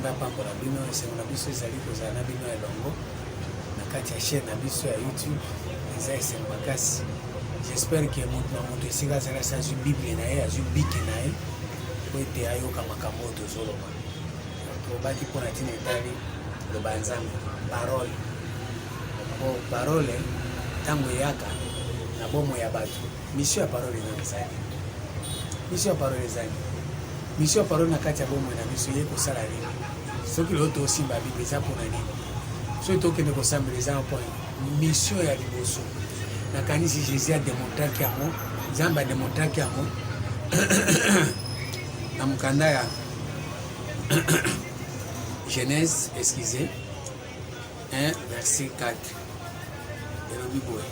Nzambe apambola bino esengo na biso ezali kozala na bino elongo na kati ya chaîne na biso ya YouTube eza esengo makasi. J'espère que moto na moto esika azali azwi bible na ye azwi bike na ye po ete ayoka makambo oyo tozoloba tobaki mpona ntina etali loba ya Nzambe parole po parole ntango eyaka na bomoi ya bato. Mission ya parole ezali mission ya parole ezali mission ya parole na kati ya bomoi na biso ye kosala nini soki lelo tosimba bible eza mpona nini soki tokende kosambela eza point mission ya liboso nakanisi Jésus ademontraki yango Nzambe ademontraki yango na mokanda ya Genèse excusez 1 verset 4 elobi boye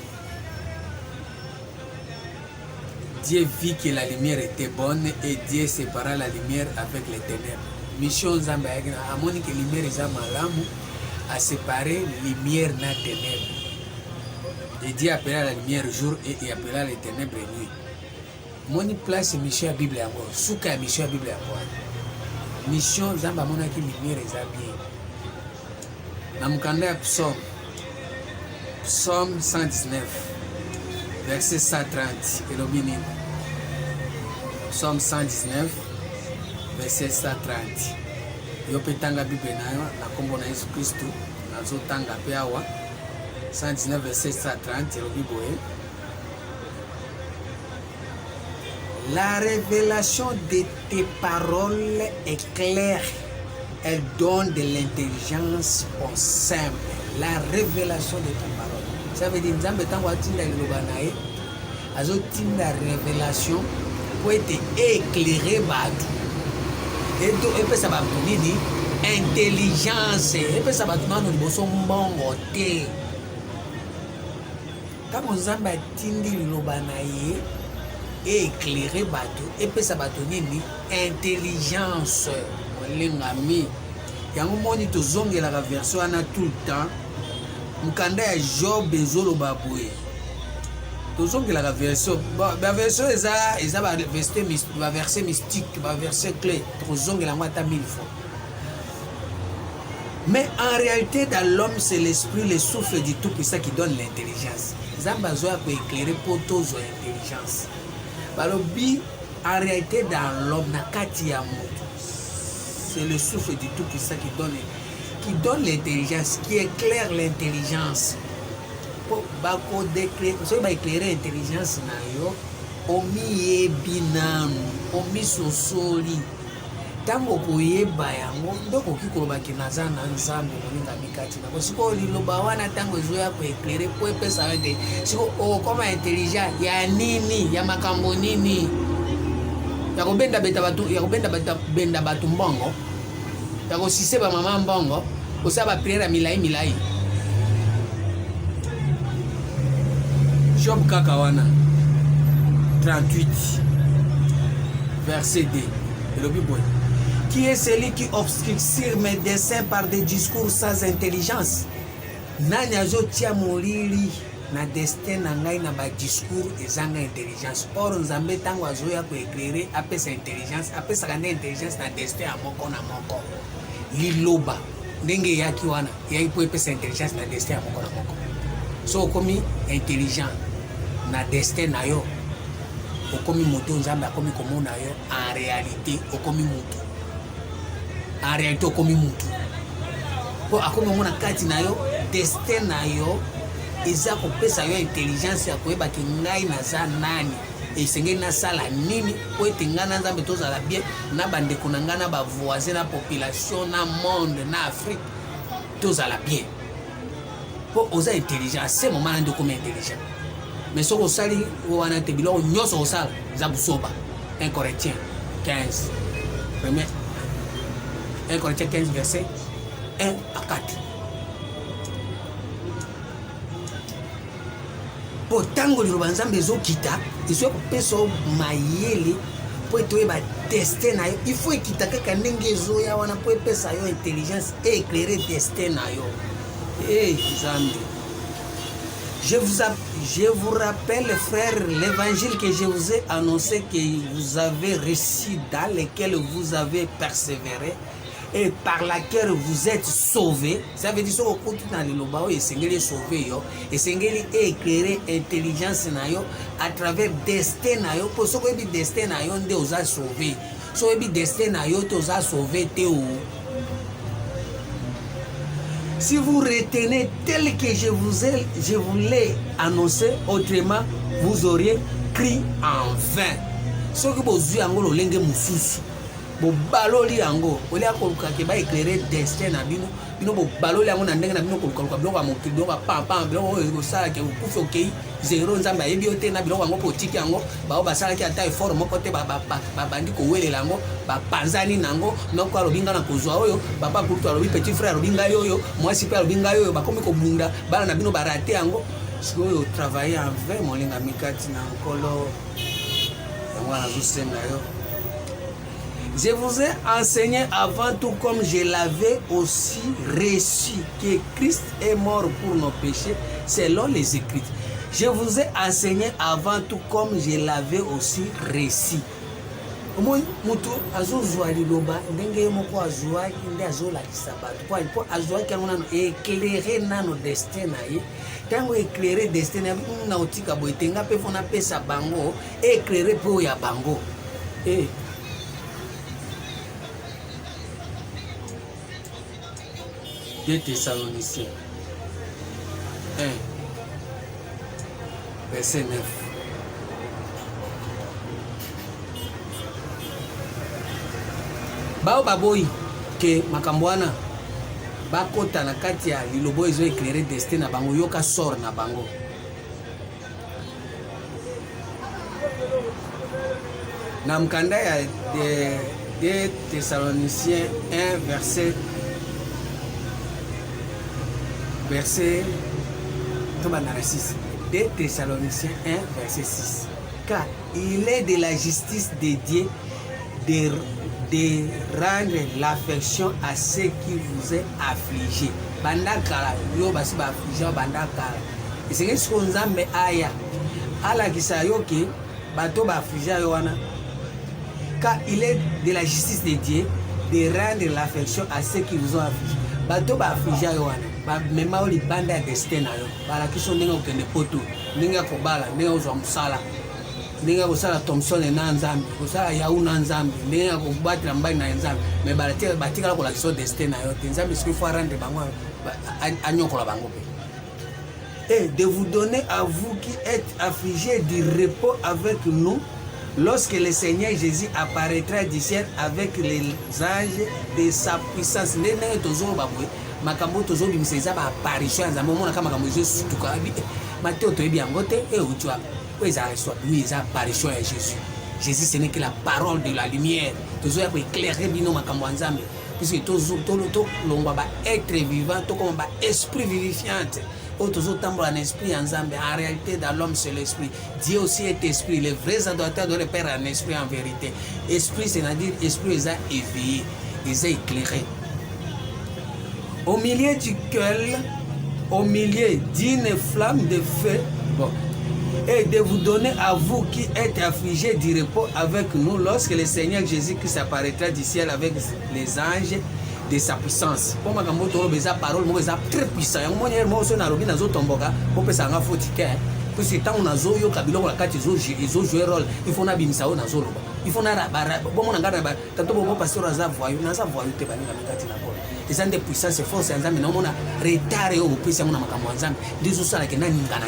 Dieu vit que la lumière était bonne et Dieu sépara la lumière avec les ténèbres. Mission Nzambe ayaki na amoni que lumière eza malamu a séparé lumière na ténèbres. Et Dieu appela la lumière jour et il appela les ténèbres nuit. Moni place mission ya Bible yango suka ya mission ya Bible yango mission Nzambe amonaki lumière eza bien na mokanda ya Psaume 119 verset 130 elobi nini? Psaume 119 verset 130. Yo mpe tanga Bible na yo na kombo na Yesu Kristo nazotanga mpe awa 119 verset 130 elobi boye la révélation de tes paroles est claire, elle donne de l'intelligence aux simples. La révélation de tes paroles. Ça veut dire Nzambe tango atinda liloba na ye azotinda révélation pour être éclairé bato epesa bato nini intelligence epesa bato nano liboso mbongo te. Tango Nzambe atindi liloba na ye éclairer bato epesa bato nini intelligence olengami yango moni tozongelaka version wana tout le temps mokanda ya Job ezoloba boye tozongelaka version baversion eza baverset mystique baverset clé tozongela yango ata 1000 fois. Mais en réalité dans l'homme c'est l'esprit le souffle du tout-puissant qui donne l'intelligence. Nzambe azoya koéclairer po tozwa intelligence balobi en réalité dans l'homme na kati ya moto c'est le souffle du tout-puissant qui donne l'intelligence, qui éclaire l'intelligence po bako d'éclairer soki baéclairer intelligence na yo omiyebi nanu omisosoli ntango koyeba yango nde okoki kolobaki naza na Nzambe moninga mikati na sikoyo liloba wana ntango ezoya koéclaire po epesa yo te sikoyo okokoma intelligent ya nini ya makambo nini ya kobenda bato mbongo ya kosise bamama mbongo kosala bapriere ya milai Job kaka wana 38 verset 2 elobi boye qui est celui qui obscurcit mes desseins par des discours sans intelligence? Nani azotia molili na destin na ngai na ba discours ezanga intelligence. Or Nzambe tango azoya ko éclairer apesa intelligence apesa nde intelligence na destin ya moko na moko. Liloba ndenge yaki wana yaki po epesa intelligence na destin ya moko na moko. So okomi intelligent na destin na yo okomi moto Nzambe akomi komona yo en réalité okomi moto. En réalité okomi mutu po akomi omona kati na yo destin na yo eza kopesa yo intelligence ya koyebaki ngai naza nani esengeli nasala nini po ete ngai na Nzambe tozala bien na bandeko na ngai na bavoisin na population na monde na Afrique tozala bien po oza intelligent ase moment na nde okomi intelligent. Mais soki osali wana te biloko nyonso osala eza busoba. 1 Corinthiens 15 premier 1 Corinthiens 15 verset 1 à 4. Po tango liloba Nzambe ezokita ezoya kopesa mayele po ete oyeba destin na yo il faut ekita kaka ndenge ezoya wana po epesa yo intelligence et éclairer destin na yo. Nzambe je vous rappelle, frères, l'évangile que je vous ai annoncé, que vous avez reçu, dans lequel vous avez persévéré, et par laquelle vous êtes sauvés. Ça veut dire que vous êtes dans le loba, et c'est sauvé, et c'est éclairer intelligence à travers destin. Pour ce que le destin vous a sauvé. Si le destin vous a sauvé, si vous retenez tel que je vous l'ai annoncé, autrement, vous auriez cri en vain. Ce que vous avez dit, bo baloli yango oli akoluka ke ba éclairer destin na bino bino bo baloli yango na ndenge na bino koluka biloko ya mokili biloko ya pampa biloko oyo ekosala ke okufi okei zero nzambe ayebi yo te na biloko yango politike yango bao basalaki ata effort moko te babandi kowelela yango bapanzani nango noko alobi nga na kozwa oyo papa kutu alobi petit frère alobi ngai oyo mwasi mpe alobi ngai oyo bakomi kobunda bana na bino barate yango sikoyo travailler en vain molinga mikati na nkolo yango nazosenga yo. Je vous ai enseigné avant tout comme je l'avais aussi reçu que Christ est mort pour nos péchés selon les Écritures. Je vous ai enseigné avant tout comme je l'avais aussi reçu. Mutu azozwa liloba ndenge moko azwaki nde azolakisa bato po azwaki yango nano éclairer nano destin na ye ntango éclairer destin na na otika boye te nga mpe fo napesa bango éclairer mpe oyo ya bango. 2 Thessaloniciens 1, verset 9. Bao baboyi ke makambo wana bakota na kati ya lilobo ezo éclairer destin na bango yoka sort na bango. Na mkanda ya 2 Thessaloniciens 1 verset 6. 2 Thessaloniciens 1 verset 6. Car il est de la justice de Dieu de rendre l'affection à ceux qui vous est affligés. Bandakala yo basi ba affligé bandakala. Et c'est que ce qu'on zambe aya ala kisayoki bato ba affligé yo wana. Car il est de la justice de Dieu de rendre l'affection à ceux qui vous ont affligés. Bato ba affligé yo wana. Ba mema oli banda destin na yo. Bala kiso ndenge okende poto, ndenge kobala, ndenge ozwa musala. Ndenge kosala Thompson na nzambe, kosala Yahoo na nzambe, ndenge kobatela mbai na nzambe. Me balatia batikala ko la kiso destin na yo. Nzambe ce qu'il faut rendre bango anyokola bango pe. Et de vous donner à vous qui êtes affligés du repos avec nous lorsque le Seigneur Jésus apparaîtra du ciel avec les anges de sa puissance. Ndenge tozolo babwe makambo tozolo bimseza ba apparition ya nzambe mona kama makambo Jésus tuka bi Matthieu to ebi yango te e utwa ko ezala soit lui eza apparition ya Jésus. Jésus ce n'est que la parole de la lumière. Tozolo ya éclairer bino makambo ya nzambe puisque tozolo to longwa ba être vivant to comme ba esprit vivifiant. Autozo tambola en esprit en Zambie. En réalité, dans l'homme, c'est l'esprit. Dieu aussi est esprit. Les vrais adorateurs doivent le faire en esprit en vérité. Esprit, c'est-à-dire, esprit, ils ont éveillé, ils ont éclairé. Au milieu duquel, au milieu d'une flamme de feu, bon, et de vous donner à vous qui êtes affligés du repos avec nous lorsque le Seigneur Jésus-Christ apparaîtra du ciel avec les anges de sa puissance. Pour ma gambo toro beza parole mo beza très puissant. Yango monier mo so na robi na zo tomboka, po pesa nga fotike. Parce que tant on a zo yo kabilo la kati zo jouer rôle, il faut na bimisa o na zo loba. Il faut na bon mon ngana ba tanto bo pasteur aza voyou, na za voyou te bani na kati na ko. Les anges de puissance et force nzambe na mona retard yo opesa mona makambo nzambe. Ndizo sala ke na ningana.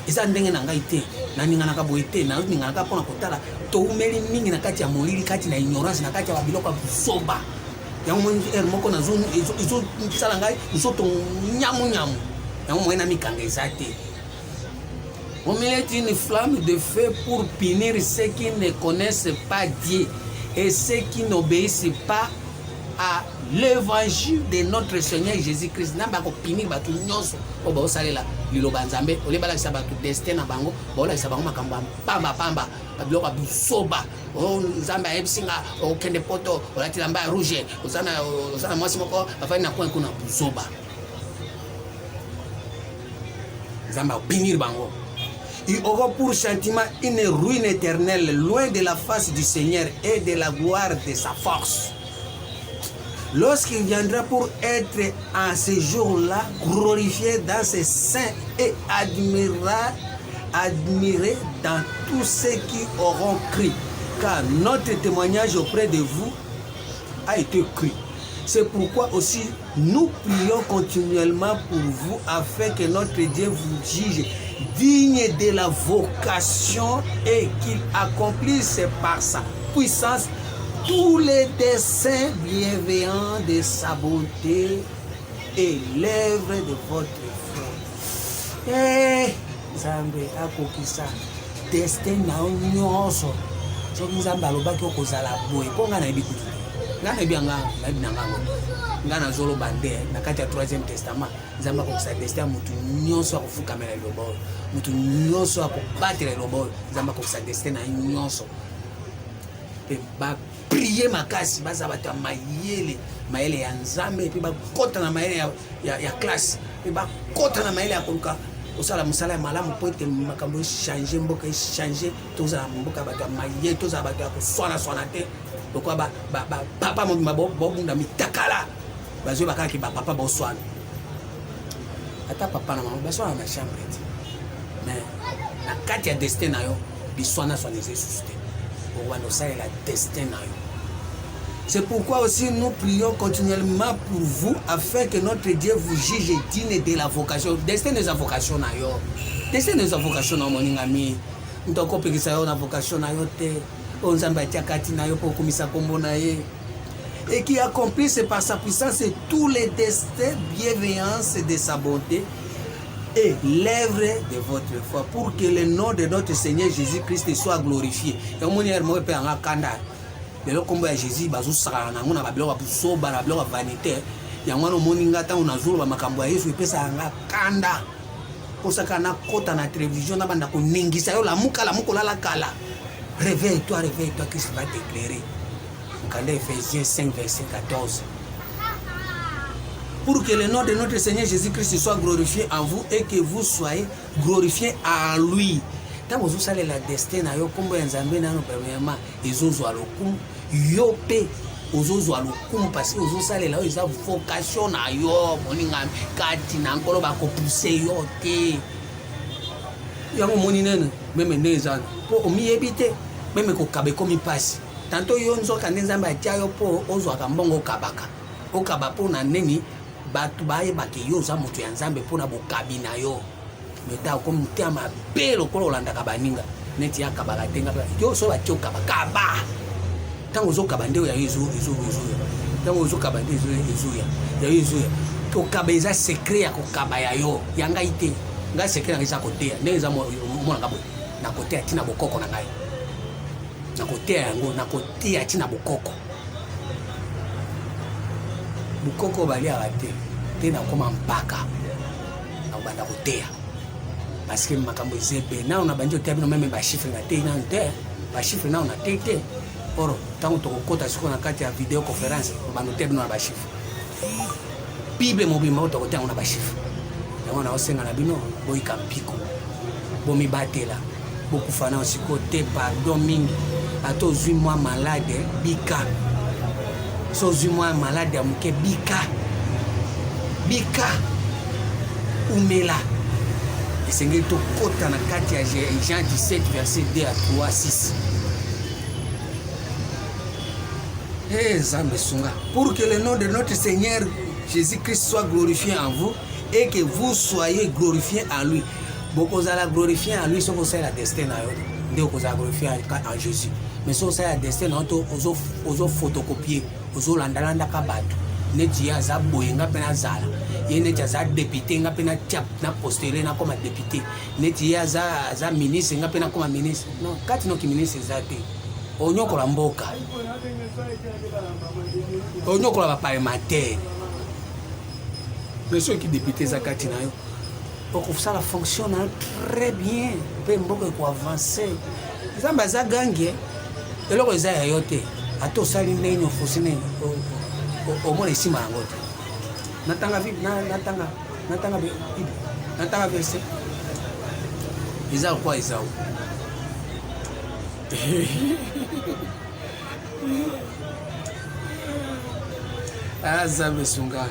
Eza ndenge na ngai te, na ningana ka boite, na ningana ka pona kotala to umeli mingi na kati ya molili kati na ignorance na kati ya biloko ya busoba. Yango moko na zone izo sala ngai izo to nyamu yango moyena mikanga ezate. On met une flamme de feu pour punir ceux qui ne connaissent pas Dieu et ceux qui n'obéissent pas à l'évangile de notre Seigneur Jésus-Christ. Namba ko punir batu nyonso o ba osalela liloba nzambe ole bala kisa batu destin na bango ba ola kisa bango makambo pamba biloko ya busoba. Oh nzambe ayebisinga okende poto olatila mba rouge osana mwasi moko afani na coin kuna busoba. Nzambe opinir bango. Il aura pour châtiment une ruine éternelle loin de la face du Seigneur et de la gloire de sa force. lorsqu'il viendra pour être en ce jour-là glorifié dans ses saints et admiré dans tous ceux qui auront cru, car notre témoignage auprès de vous a été cru. C'est pourquoi aussi nous prions continuellement pour vous afin que notre Dieu vous juge digne de la vocation et qu'il accomplisse par sa puissance tous les desseins bienveillants de sa bonté et l'œuvre de votre foi. Nzambe akokisa destin na nyonso soki Nzambe alobaki okozala boye mpo ngai nayebi kutu ngai nayebi yanga nayebi na ngango ngai nazoloba nde na kati ya 3e testament Nzambe akokisa destin ya motu nyonso akofukamela liloba oyo motu nyonso akobatela liloba oyo Nzambe akokisa destin na nyonso mpe baprie makasi baza bato ya mayele ya Nzambe mpe bakota na mayele ya classe mpe bakota na mayele ya koluka osala musala ya malamu po ete makambo echange mboka echange tozala mboka bato ya mayele tozala bato ya koswana te lokwa bapapa mobima bobunda mitakala bazwi bakalaki bapapa boswana ata papa na mama baswana na chambre te mais na kati ya destin na yo biswana eza esusu te okobanda osalela destin na yo. C'est pourquoi aussi nous prions continuellement pour vous afin que notre Dieu vous juge digne de la vocation. Destin de la vocation na yo. Destin de la vocation na moninga mi. Ntoko pekisa yo na vocation na yo te. Onzamba tiakati na yo pour komisa kombo na ye. Et qui accomplisse par sa puissance tous les destins bienveillance de sa bonté et l'œuvre de votre foi pour que le nom de notre Seigneur Jésus-Christ soit glorifié. Et on moni hermo pe anga kanda. Lelo kombo ya Jésus bazosaka nango na babilo babusoba na babilo vanité yango no moninga ta unazulu ba makambo ya Yesu epesa anga kanda posaka na kota na télévision na banda ko ningisa yo la muko la kala. Réveille-toi, Christ va t'éclairer. Regardez Ephésiens 5 verset 14. Pour que le nom de notre Seigneur Jésus-Christ soit glorifié en vous et que vous soyez glorifiés en lui. Tant vous allez la destin na yo kombo ya Nzambe na no premièrement ezozwa lokumu yo pe ozozwa lokumu parce que ozosalela yo eza vocation na yo moninga kati na nkolo ba ko pousser yo te yango moni nene meme ndeza po omiyebi te meme ko kabe komi pasi tanto yo nzoka Nzambe atia yo po ozwaka mbongo okaba po na neni batu bayebake yo za moto ya Nzambe po na bokabi na yo meta ko mutia mabe lokolo olandaka baninga neti yakabaka tenga yo so batio kaba tango zokaba ndeo ya Yesu tango zokaba ndeo ya Yesu to kaba eza secret ya kokaba ya yo yanga ite nga secret na eza kotea ndeza mona ngabo na kotea tina bokoko na ngai na kotea yango na kotea tina bokoko bali arate tena koma mpaka na banda kotea parce que makambo zebe na on a banjo tabino même ba chiffre na te na te ba chiffre na on a te oro tango to kota siko na kati ya video conférence bando tabino na ba chiffre bible mobima to kota na ba chiffre yango na osenga na bino boy kampiko bomi batela beaucoup fana siko te pardon mingi ato zui moi malade bika so zui moi malade ya muke bika umela esengeli tokota na kati ya Jean 17 verset 2 à 3 6. Nzambe sunga pour que le nom de notre Seigneur Jésus-Christ soit glorifié en vous et que vous soyez glorifiés en lui. Bokozala glorifié en lui, sauf que la destin na yo nde okozala glorifié en Jésus. Mais sauf que la destin na to ozo photocopier ozo landalanda ka bato neti ya za boyenga pena zala ye neti za député nga pena tiap na postuler na comme député neti ya za ministre nga pena comme ministre non kati no ki ministre zate onyokola mboka onyokola ba parlementaire mais ceux qui député za kati na yo pour que ça fonctionne très bien pe mboka ko avancer zamba za gangie eloko za ya yote ato sali ndenge ofosine au moins ici marangote natanga verset ils ont quoi ils ont Azabe sunga.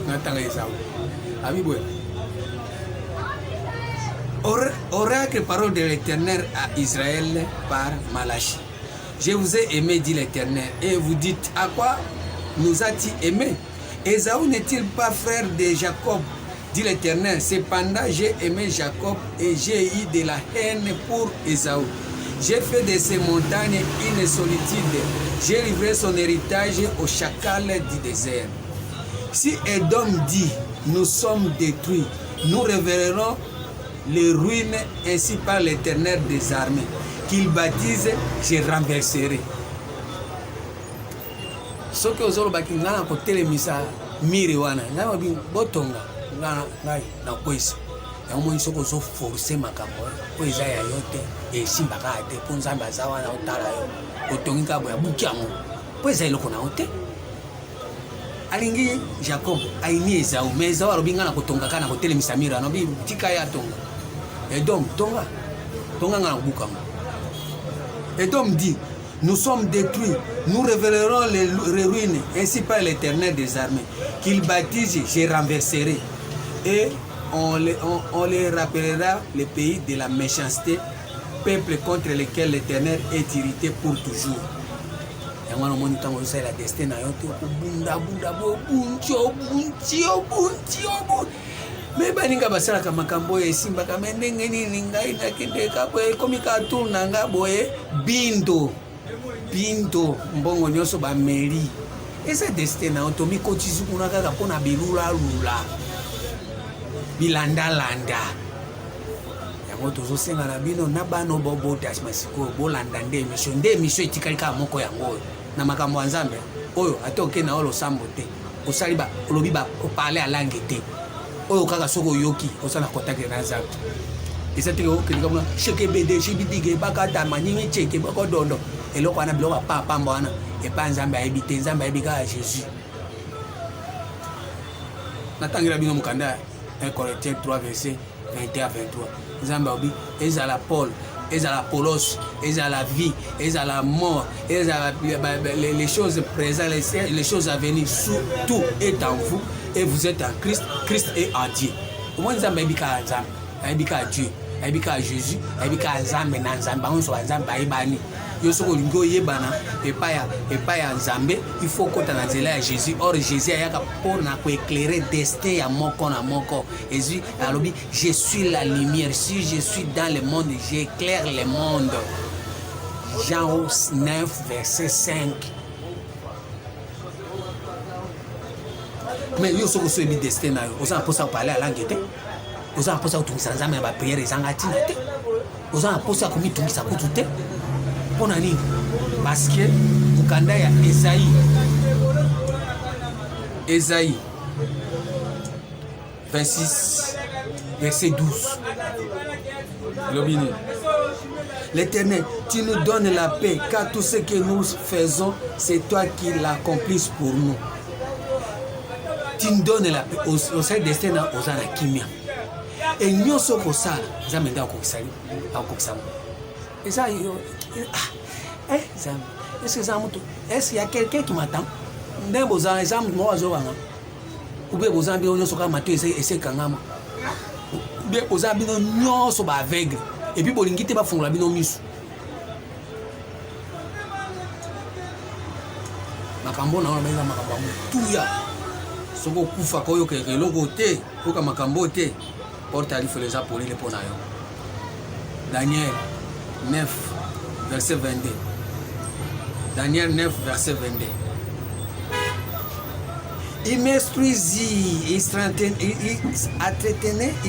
Natanga Esaü. Abiboué. Oracle, parole de l'Éternel à Israël par Malachie. Je vous ai aimé, dit l'Éternel, et vous dites, à quoi nous a-t-il aimé? Ésaü n'est-il pas frère de Jacob, dit l'Éternel. Cependant, j'ai aimé Jacob et j'ai eu de la haine pour Ésaü. J'ai fait de ces montagnes une solitude. J'ai livré son héritage aux chacals du désert. Si Édom dit, nous sommes détruits, nous révérerons les ruines ainsi par l'Éternel des armées. Qu'il baptise, je renverserai. Ce que vous avez dit, c'est que telemisa miriwana. Nga bi botonga nga ngai na kwesa. Ya mo isoko zo forcer makambo. Ko izaya yote e simba ka te punza mbazawa na utala yo. Otonga bo ya bukiamo. Po izaya loko na ote. Alingi Jacob aini Esaü, mais Esaü alobinga na kotonga kana ko telemisa mira no bi tika ya tonga. Edom tonga. Tonga nga na bukamo. Edom dit, nous sommes détruits, nous révélerons les ruines, ainsi par l'Éternel des armées. Qu'il baptise, je renverserai. Et on les rappellera le pays de la méchanceté, peuple contre lequel l'Éternel est irrité pour toujours. Et moi, on a la destin à mais baninga basala kama makambo ya simba kama ndenge nini ngai na kende kapo komi ka tourna nga boye bindo mbongo nyoso ba meri esa destin automi kotizu kuna kaka pona bilula lula bilanda landa yango tozo senga na bino na bano bobota masiko bolanda nde mission etikali ka moko yango na makambo ya Nzambe oyo atoke na olo sambo te osali ba olobi ba parler à langue te oyo kaka soko yoki osala contact na Nzambe esatiko kelika mona cheke bede chibidige bakata manyingi cheke bakodondo eloko ana biloko papa mbwana e pa Nzambe ayebite Nzambe ayebika Jésus natangira bino mukanda 1 Corinthiens 3 verset 21 à 23 Nzambe obi ezala Paul ezala Paulos ezala vie ezala mort ezala les choses présentes les choses à venir, tout est en vous et vous êtes en Christ, Christ est en Dieu. Au moins Nzambe ayebika Nzambe ayebika Dieu ayebika Jésus ayebika Nzambe na Nzambe onso Nzambe ayebani yo soko lingo yebana epa ya Nzambe il faut kota na nzela ya Jésus. Or Jésus ayaka pona ko éclairer destin ya moko na moko. Jésus alobi je suis la lumière, si je suis dans le monde j'éclaire le monde. Jean 9 verset 5. Mais yo soko so ebi destin na yo oza posa parler à langue te oza posa utungisa Nzambe ba prière ezanga tina te oza posa komi tungisa kutu te pona nini parce que mukanda ya Esaïe 26 verset 12 Lobini. L'Éternel, tu nous donnes la paix car tout ce que nous faisons c'est toi qui l'accomplisses pour nous. Tu nous donnes la paix au sein destin aux ana kimia et nyoso ko sala Nzambe nda ko kisali akokisama esa yo Nzambe est-ce qu'il y a quelqu'un qui m'attend ndembo bozana Nzambe mo azobanga ube bozana bino nyoso ka mato ese kangama ube bozana bino nyoso ba aveugle et puis bolingi te ba fungola bino misu makambo na ona benza makambo tuya soko kufa koyo keloko te oka makambo te porte alifo les apôtres les pona yo. Daniel 9 verset 22. Daniel 9 verset 22. Il m'instruisit, il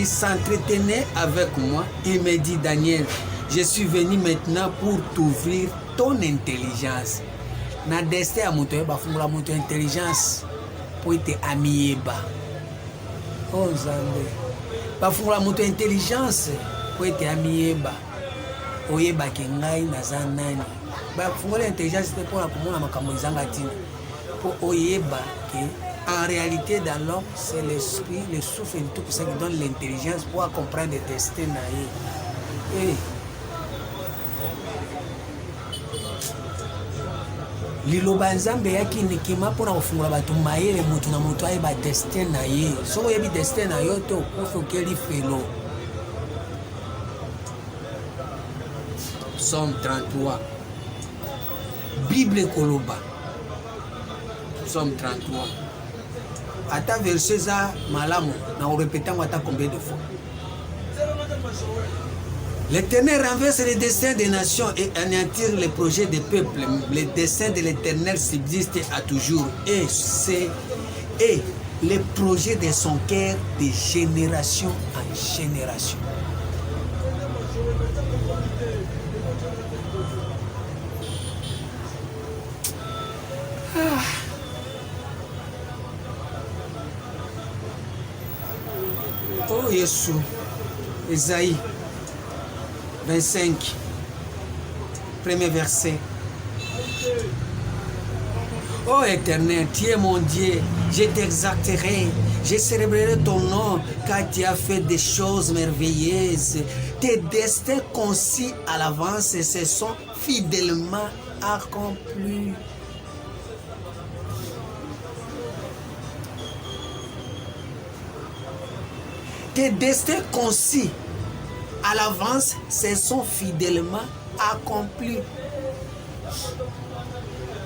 s'entretenait avec moi. Il me dit, Daniel, je suis venu maintenant pour t'ouvrir ton intelligence. Na destin à monter, bafungula monter intelligence pour être amieba. Oh Nzambe. Bafungula monter intelligence pour être amieba. Oyeba kengai naza nani. Bafungula intelligence pour la komona makambo ezanga tina. Pour oyeba que en réalité dans l'homme c'est l'esprit, le souffle et tout ça qui donne l'intelligence pour comprendre le destin naïe. liloba nzambe yaki nikima mpona kofungula bato mayele motu na moto ayeba destin na ye. Soki oyebi destin na yo te okufi okeli felo. Psaume 33. Bible koloba. Psaume 33. Ata verset za malamu na répéter ata combien de fois. L'Éternel renverse les destins des nations et anéantir les projets des peuples. Les desseins de l'Éternel subsistent à toujours et les projets de son cœur de génération en génération. Oh Jésus, Esaïe 25, premier verset. Oh Éternel, tu es mon Dieu, je t'exalterai, je célébrerai ton nom, car tu as fait des choses merveilleuses. Tes destins concis à l'avance et se sont fidèlement accomplis. Tes destins concis à l'avance se sont fidèlement accomplis.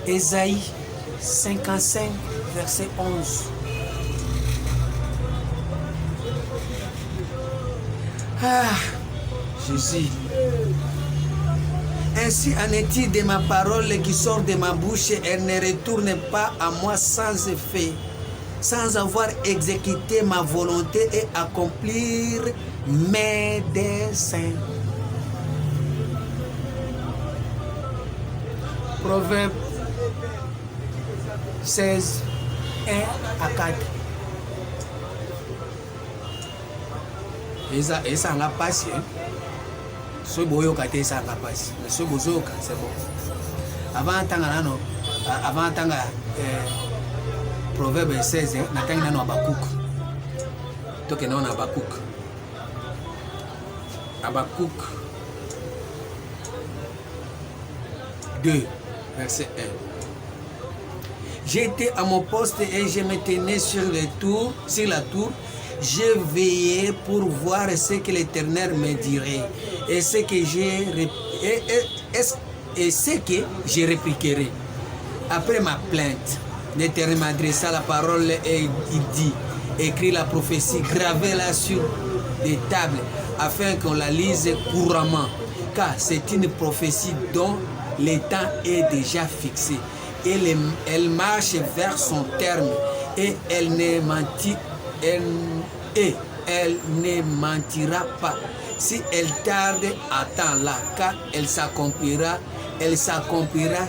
Ésaïe 55, verset 11. Ah, Jésus. Ainsi en est-il de ma parole qui sort de ma bouche, elle ne retourne pas à moi sans effet, sans avoir exécuté ma volonté et accomplir mes desseins. Proverbe 16, 1 à 4. Et ça n'a pas passé. Ce boyoka te ça n'a pas passé. Mais ce bozoka c'est bon. Avant tanga Proverbe 16, natanga nano Habakkuk. Toke nano Habakkuk. Habakkuk 2, verset 1. J'étais à mon poste et je me tenais sur la tour. Je veillais pour voir ce que l'Éternel me dirait et ce que je répliquerai. Après ma plainte, l'Éternel m'adressa la parole et il dit: écris la prophétie, gravez-la sur des tables afin qu'on la lise couramment, car c'est une prophétie dont le temps est déjà fixé. Elle marche vers son terme et elle ne mentira pas. Si elle tarde, attends-la, car elle s'accomplira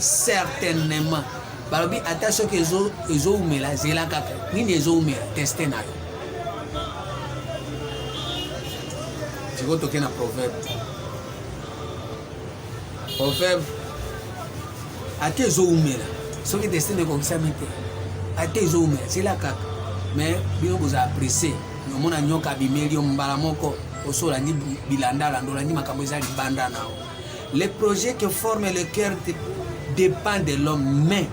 certainement. Balobi attention que ezo umela zela kaka nini ezo umela teste na yo. Tiko toke na proverbe ate ezo umela soki teste ne kokisa mete ate ezo umela zela kaka. Mais bino vous appréciez nomona nyoka bimeli mbala moko osola ni bilandala ndola ni makambo ezali banda nao. Les projets que forme le cœur dépendent de l'homme, mais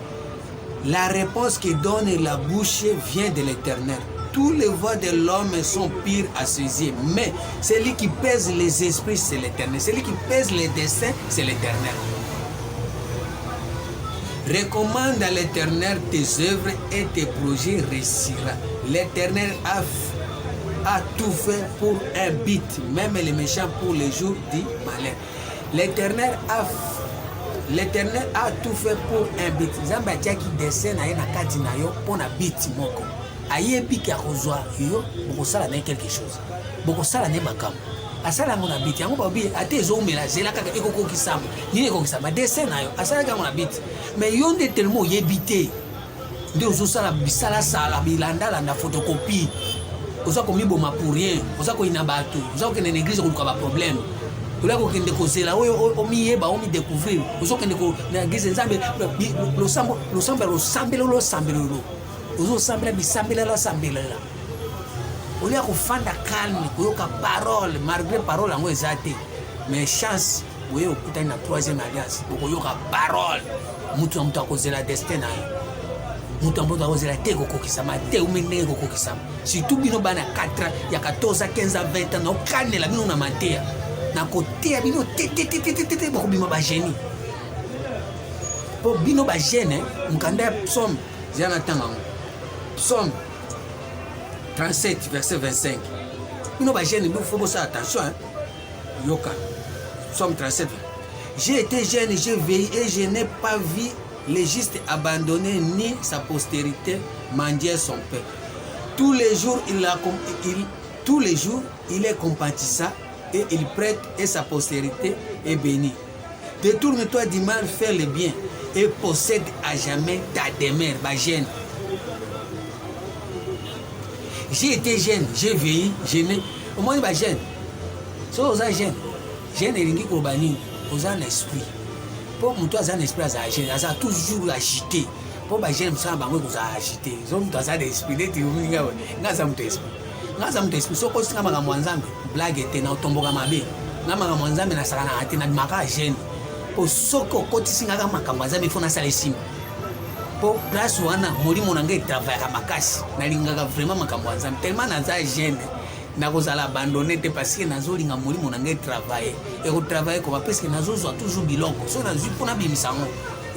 la réponse qui donne la bouche vient de l'Éternel. Tous les voies de l'homme sont pires à saisir, mais celui qui pèse les esprits, c'est l'Éternel. Celui qui pèse les desseins, c'est l'Éternel. Recommande à l'Éternel tes œuvres et tes projets réussiront. L'Éternel a tout fait pour un but, même les méchants pour les jours du malheur. L'Éternel a tout fait pour un but. Zamba tiaki dessin na na kati na yo pour na but moko. Ayebi ki akozwa yo bokosala na quelque chose. Bokosala ne makambo. Asala ngona but yango babi ate zo mela zela kaka ekoko kisamba. Ni ekoko kisamba dessin na yo asala ka ngona but. Mais yo nde tellement yebité. Nde ozosala bisala sala bilandala na photocopie. Oza komi boma pour rien. Oza ko ina bato. Oza ko kende na église ko luka ba problème. Ola ko kende ko zela omi découvrir. Ozo kende ko na église nzambe lo sambelo. Ozo sambela bisambela la sambela. Olia ko fanda calme ko yoka parole malgré parole ngo ezate. Mais chance boye okutani na troisième alliance bokoyoka parole mutu na mutu akozela destin na ye mutu na mutu akozela te kokokisama te umi ndenge kokokisama surtout bino bana 4 ans ya 14 ans 15 ans 20 ans naokanela bino na mateya na koteya bino te bokobima bagenie mpo bino bagene mokanda ya psaume zela na ntango yango psaume 37 verset 25 bino bagene fo bosala attention yoka psaume 37 j'ai été jeune j'ai veillé et je n'ai pas vu le juste abandonné ni sa postérité mendier son pain tous les jours il est compatissant et il prête et sa postérité est bénie. Détourne-toi du mal, fais le bien et possède à jamais ta demeure. Jeune. J'ai été jeune, j'ai veillé, je n'ai. Au moins, jeune. Si vous êtes jeune, jeune et ringi kobani, vous avez un esprit. Pour moi, vous avez un esprit, vous avez toujours agité. Pour moi, jeune, vous avez agité. Vous avez un esprit, vous avez un esprit. Ngaza mtu esprit soko sika maka mwanzambe blague ete na utomboka mabe na maka mwanzambe na saka na ate na maka jeune po soko koti singa kama maka mwanzambe fona sala esima po place wana molimo na ngai travail ka makasi na lingaka vraiment maka mwanzambe tellement na za jeune na kozala abandonné te parce que nazo linga molimo na ngai travailler et ko travailler ko parce que nazo zo toujours biloko so na zui pona bimisango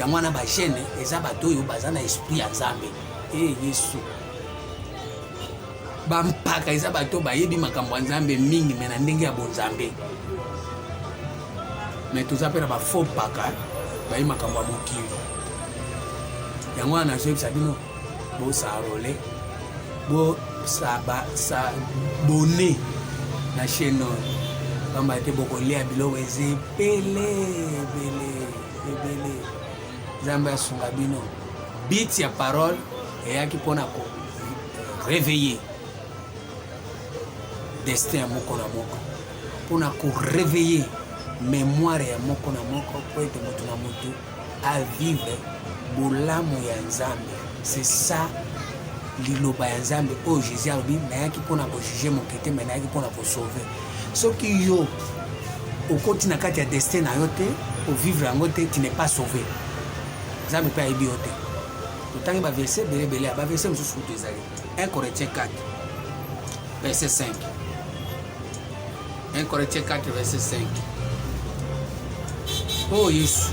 ya mwana ba jeune eza bato yo bazana esprit ya Nzambe Yesu bampaka eza bato bayebi makambo ya Nzambe mingi me na ndenge ya bonzambe me toza mpe na bafaux paka bayebi makambo ya mokili yango wana nazoyebisa bino bosarole bone na chaîne oyo pamba te bokolia biloko eza ebele Nzambe asunga bino biti ya parole eyaki mpona ko réveiller destin ya moko na moko mpona koréveiller mémoire ya moko na moko po ete moto na moto avivre bolamu ya Nzambe. C'est ça liloba ya Nzambe oyo Jésus alobi nayaki mpona kojuge moke te me nayaki mpona kosauve. Soki yo okoti na kati ya destin na yo te ovivre yango te tu n'es pas sauvé. Nzambe mpe ayebi yo te. Totangi baverset belebele ya baverset mosusu kutu ezali 1 Corinthiens 4 verset 5. 1 Corinthiens 4 verset 5. Oh Yesu.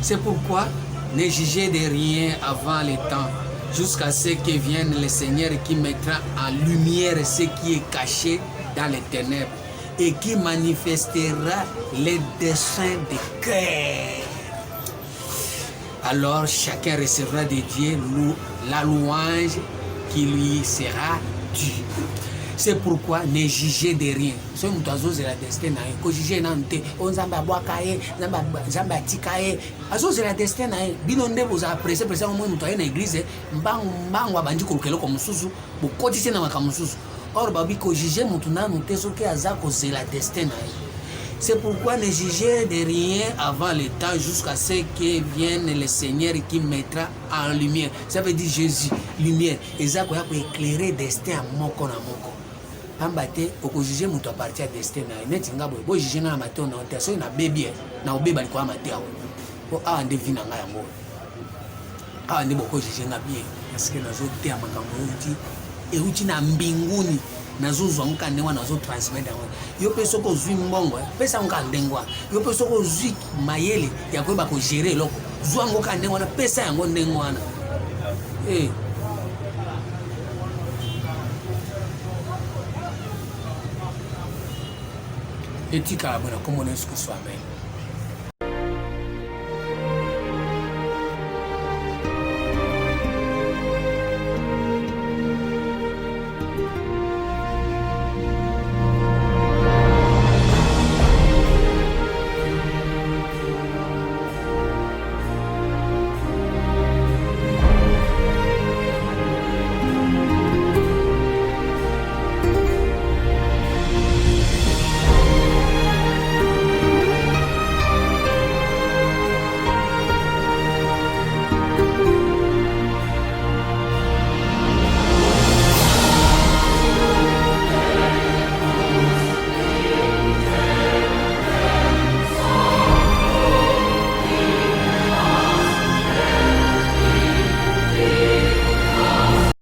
C'est pourquoi ne jugez de rien avant le temps, jusqu'à ce que vienne le Seigneur qui mettra en lumière ce qui est caché dans les ténèbres et qui manifestera les desseins des cœurs. Alors chacun recevra de Dieu la louange qui lui sera due. C'est pourquoi ne jugez de rien. Si vous avez la destin, vous jugez n'ante. On zamba boaka ye, zamba tika ye. Azo la destin na ye. Binonde vous appréciez précisément moi mutoye na église. Mbangwa bandi kolukelo comme susu. Bokotise na makamususu. Or babi ko juger mutuna nute soki azako c'est la destin na ye. C'est pourquoi ne jugez de rien avant le temps jusqu'à ce que vienne le Seigneur qui mettra en lumière. Ça veut dire Jésus, lumière. Et ça peut éclairer destin à moko na moko. Ambate okojuger mutu a partir destin na neti ngabo bo juger na matin na onte so na bébé na obeba liko amatia o a nde vina nga yango a nde boko juger na bien parce que nazo te amakambo uti e uti na mbinguni nazo zwa nkande wana nazo transmettre yango yo pe soko zwi mbongo pesa nka ndengwa yo pe soko zwi mayele ya ko ba ko gérer loko zwa ngo kande wana pesa yango ndengwa wana etika abona comme on est ce que soit amen.